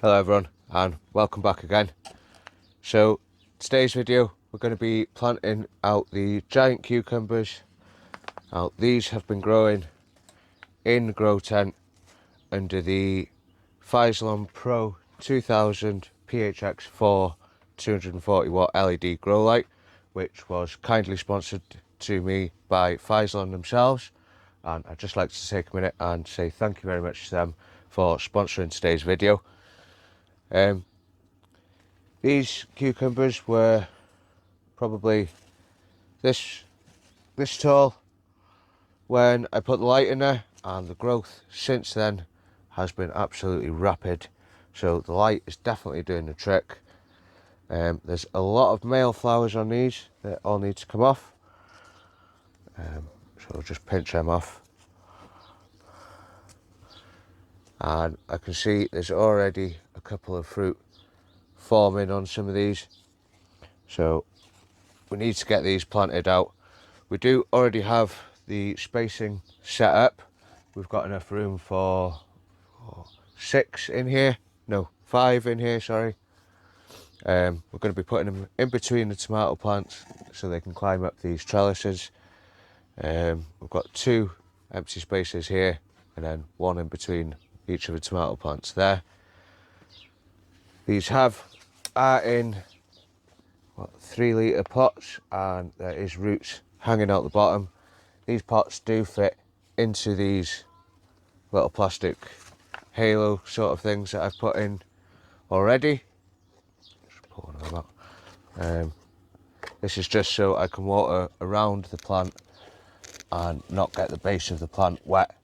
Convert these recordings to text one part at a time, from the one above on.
Hello everyone and welcome back again. So today's video we're going to be planting out the giant cucumbers. Now these have been growing in the grow tent under the Phlizon Pro 2000 PHX4 240 watt LED grow light, which was kindly sponsored to me by Phlizon themselves, and I'd just like to take a minute and say thank you very much to them for sponsoring today's video. These cucumbers were probably this tall when I put the light in there, and the growth since then has been absolutely rapid. So the light is definitely doing the trick. There's a lot of male flowers on these that all need to come off. So I'll just pinch them off. And I can see there's already a couple of fruit forming on some of these. So we need to get these planted out. We do already have the spacing set up. We've got enough room for 5 in here, sorry. We're going to be putting them in between the tomato plants so they can climb up these trellises. We've got 2 empty spaces here and then 1 in between each of the tomato plants there. These are in 3 litre pots, and there is roots hanging out the bottom. These pots do fit into these little plastic halo sort of things that I've put in already. Just pull one of them out. This is just so I can water around the plant and not get the base of the plant wet.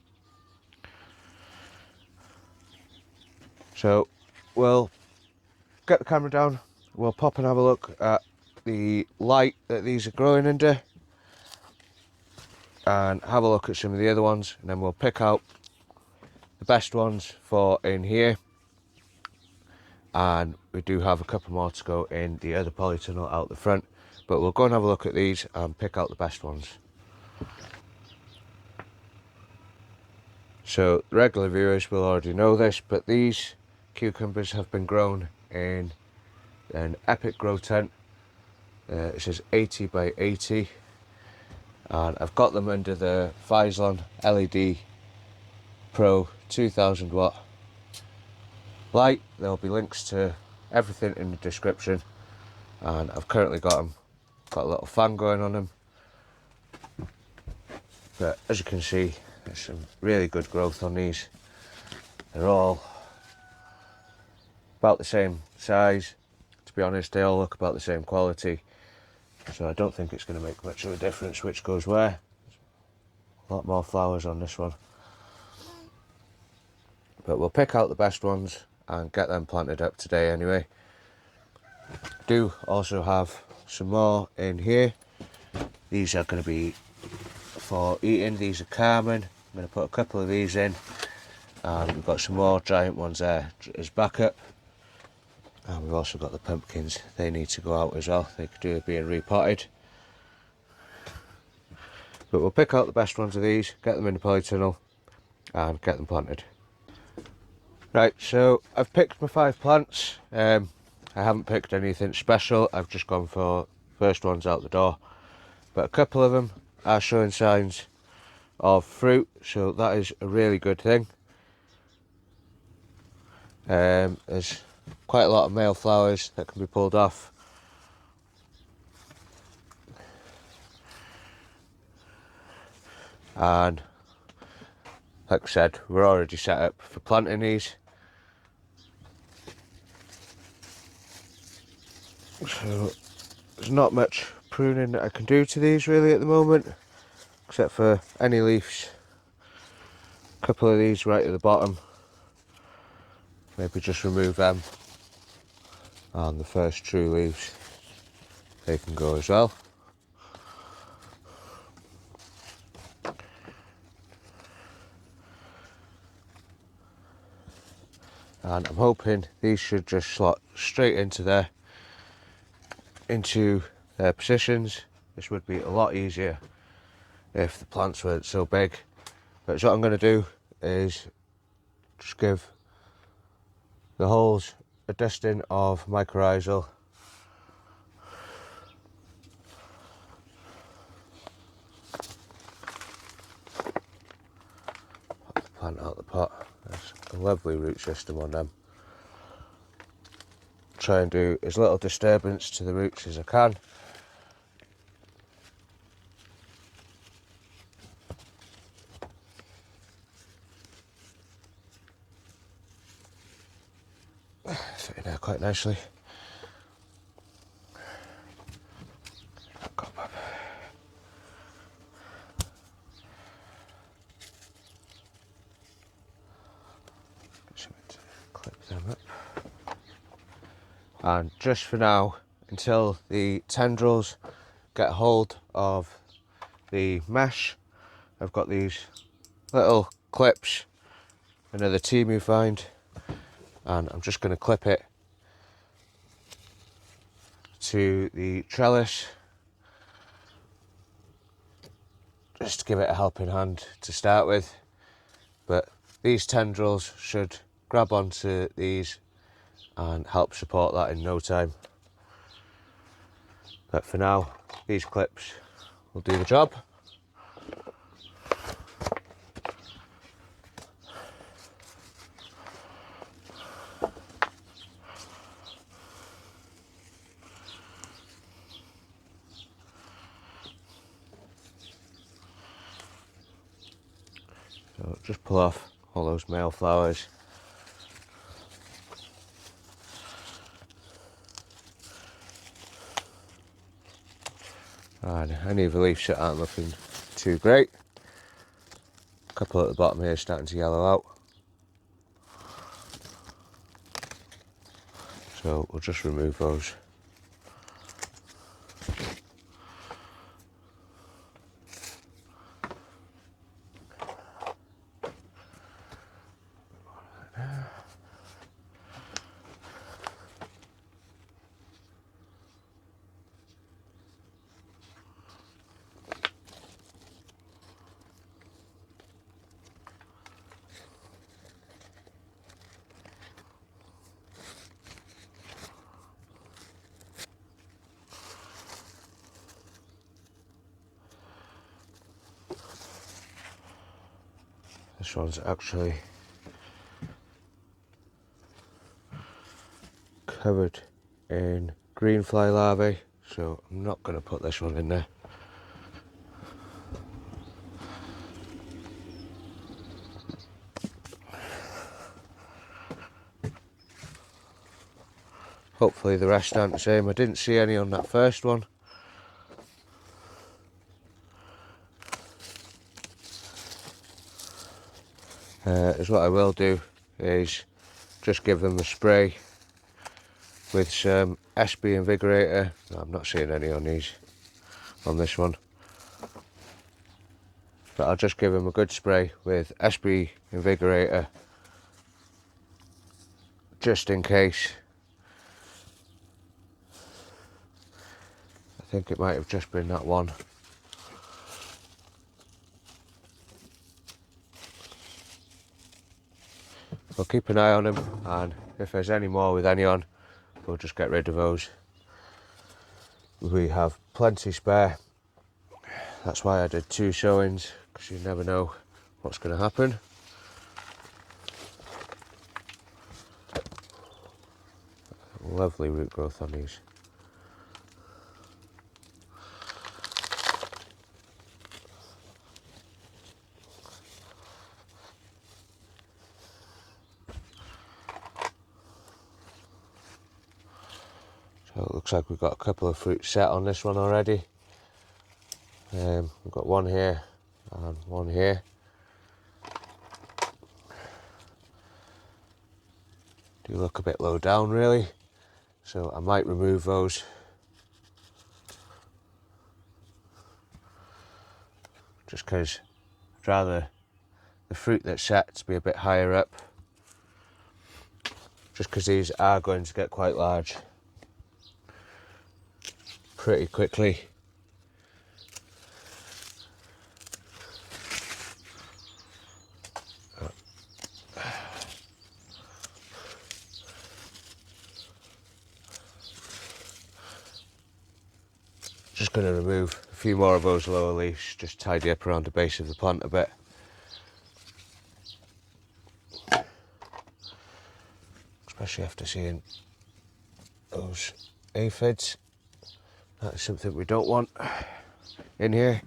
So we'll get the camera down, we'll pop and have a look at the light that these are growing under and have a look at some of the other ones, and then we'll pick out the best ones for in here. And we do have a couple more to go in the other polytunnel out the front, but we'll go and have a look at these and pick out the best ones. So regular viewers will already know this, but these cucumbers have been grown in an epic grow tent. It says 80 by 80, and I've got them under the Phlizon LED Pro 2000 watt light. There'll be links to everything in the description, and I've currently got a little fan going on them. But as you can see, there's some really good growth on these. They're all about the same size. To be honest, they all look about the same quality, so I don't think it's going to make much of a difference which goes where. A lot more flowers on this one, but we'll pick out the best ones and get them planted up today anyway. Do also have some more in here. These are going to be for eating. These are CARMEN. I'm going to put a couple of these in, and we've got some more giant ones there as backup. And we've also got the pumpkins. They need to go out as well. They could do with being repotted. But we'll pick out the best ones of these, get them in the polytunnel and get them planted. Right, so I've picked my 5 plants. I haven't picked anything special. I've just gone for first ones out the door. But a couple of them are showing signs of fruit, so that is a really good thing. There's quite a lot of male flowers that can be pulled off. And like I said, we're already set up for planting these. So there's not much pruning that I can do to these really at the moment, except for any leaves. A couple of these right at the bottom, maybe just remove them, and the first true leaves, they can go as well. And I'm hoping these should just slot straight into their positions. This would be a lot easier if the plants weren't so big. But what I'm going to do is just give The holes are destined of mycorrhizal. Plant out the pot. There's a lovely root system on them. Try and do as little disturbance to the roots as I can. Fit in there quite nicely. Clip them up. And just for now, until the tendrils get hold of the mesh, I've got these little clips, another Temu find, and I'm just going to clip it to the trellis, just to give it a helping hand to start with. But these tendrils should grab onto these and help support that in no time. But for now, these clips will do the job. So just pull off all those male flowers. And any of the leaves that aren't looking too great. A couple at the bottom here starting to yellow out. So we'll just remove those. This one's actually covered in green fly larvae, so I'm not going to put this one in there. Hopefully the rest aren't the same. I didn't see any on that first one. Is what I will do is just give them a spray with some SB Invigorator. No, I'm not seeing any on these, on this one. But I'll just give them a good spray with SB Invigorator, just in case. I think it might have just been that one. We'll keep an eye on them, and if there's any more with any on, we'll just get rid of those. We have plenty spare. That's why I did 2 showings, because you never know what's going to happen. Lovely root growth on these. So it looks like we've got a couple of fruits set on this one already. We've got one here and one here. Do look a bit low down really, so I might remove those. Just because I'd rather the fruit that's set to be a bit higher up, just because these are going to get quite large pretty quickly. going to remove a few more of those lower leaves, just tidy up around the base of the plant a bit. Especially after seeing those aphids. That is something we don't want in here.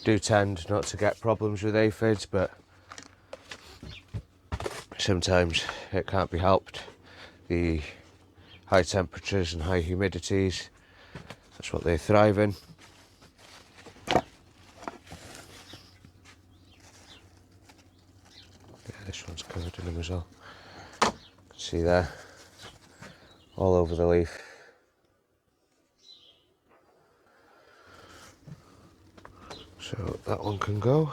Do tend not to get problems with aphids, but sometimes it can't be helped. The high temperatures and high humidities, that's what they thrive in. Yeah, this one's covered in them as well. You can see there, all over the leaf. So that one can go.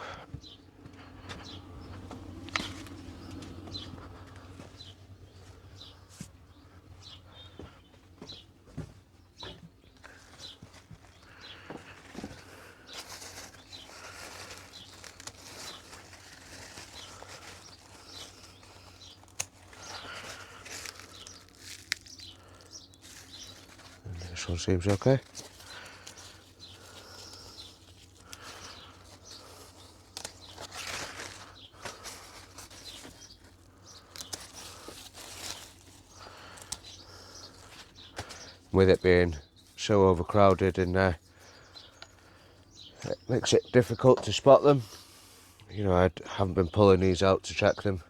And this one seems okay. With it being so overcrowded in there, it makes it difficult to spot them. You know, I haven't been pulling these out to check them,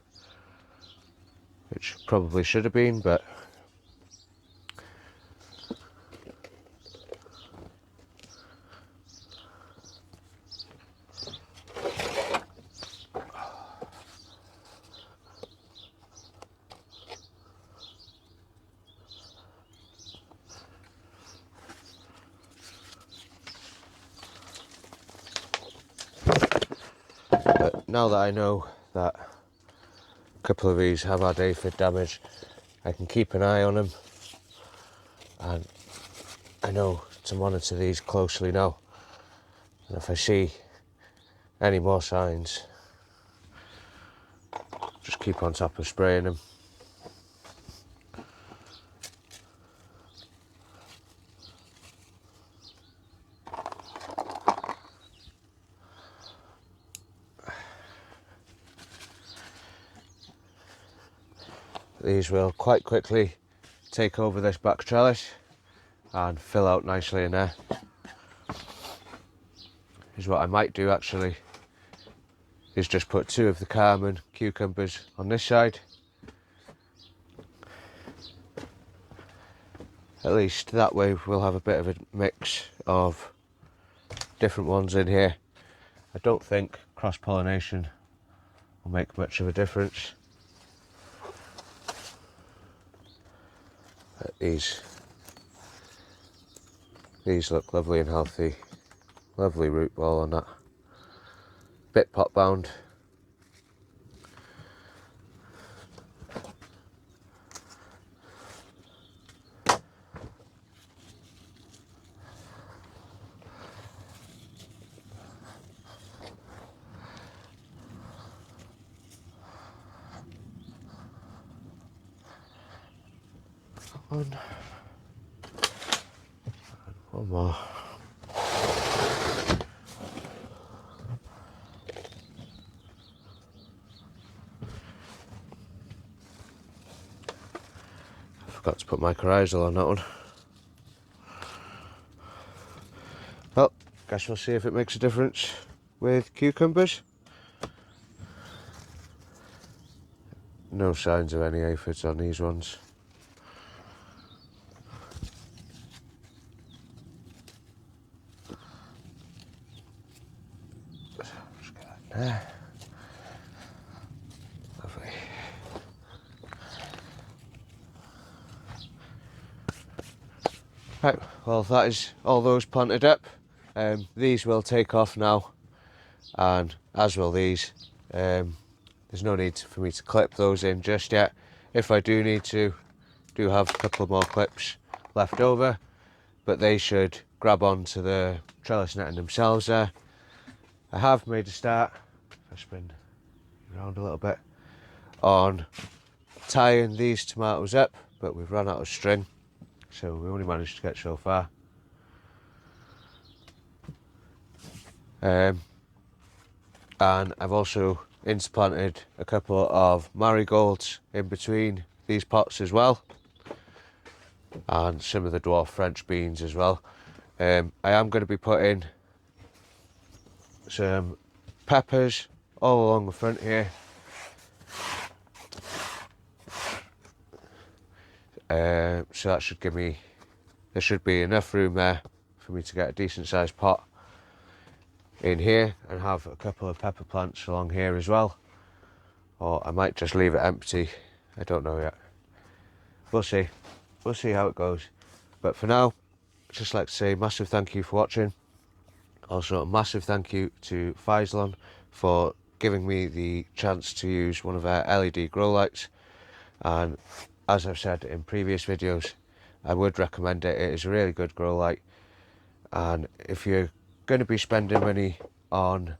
which probably should have been, but now that I know that a couple of these have had aphid damage, I can keep an eye on them, and I know to monitor these closely now. And if I see any more signs, just keep on top of spraying them. These will quite quickly take over this back trellis and fill out nicely in there. Is what I might do actually, is just put 2 of the Carmen cucumbers on this side. At least that way we'll have a bit of a mix of different ones in here. I don't think cross-pollination will make much of a difference. But these look lovely and healthy. Lovely root ball on that. Bit pot bound. One more. I forgot to put mycorrhizal on that one. Well, guess we'll see if it makes a difference with cucumbers. No signs of any aphids on these ones. Just get that there. Lovely. Right, well that is all those planted up. These will take off now, and as will these. There's no need for me to clip those in just yet. If I do need to, do have a couple more clips left over, but they should grab onto the trellis netting themselves there. I have made a start, if I spin around a little bit, on tying these tomatoes up, but we've run out of string, so we only managed to get so far. And I've also interplanted a couple of marigolds in between these pots as well, and some of the dwarf French beans as well. I am going to be putting some peppers all along the front here. So that should give me, there should be enough room there for me to get a decent sized pot in here and have a couple of pepper plants along here as well. Or I might just leave it empty, I don't know yet. We'll see how it goes. But for now, I'd just like to say a massive thank you for watching. Also a massive thank you to Phlizon for giving me the chance to use one of their LED grow lights. And as I've said in previous videos, I would recommend it. It is a really good grow light. And if you're going to be spending money on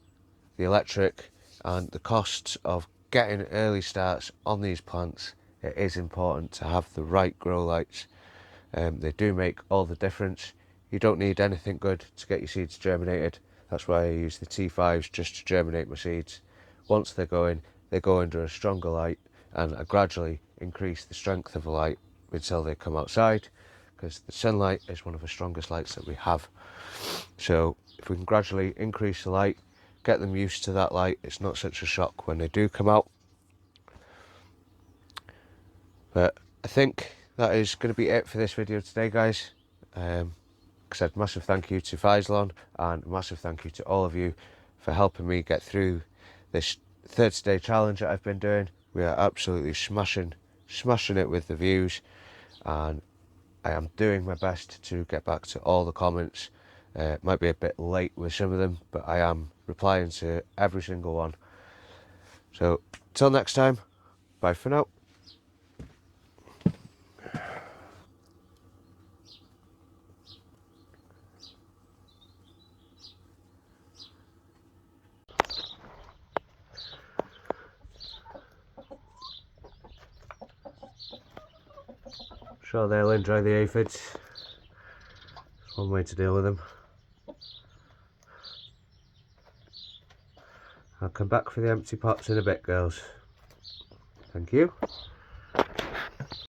the electric and the costs of getting early starts on these plants, it is important to have the right grow lights. They do make all the difference. You don't need anything good to get your seeds germinated. That's why I use the T5s just to germinate my seeds. Once they go under a stronger light, and I gradually increase the strength of the light until they come outside, because the sunlight is one of the strongest lights that we have. So if we can gradually increase the light, get them used to that light, it's not such a shock when they do come out. But I think that is going to be it for this video today, guys. Like I said, massive thank you to Phlizon, and massive thank you to all of you for helping me get through this 30-day challenge that I've been doing. We are absolutely smashing it with the views, and I am doing my best to get back to all the comments. It might be a bit late with some of them, but I am replying to every single one. So till next time, bye for now. Sure, they'll enjoy the aphids. It's one way to deal with them. I'll come back for the empty pots in a bit, girls. Thank you.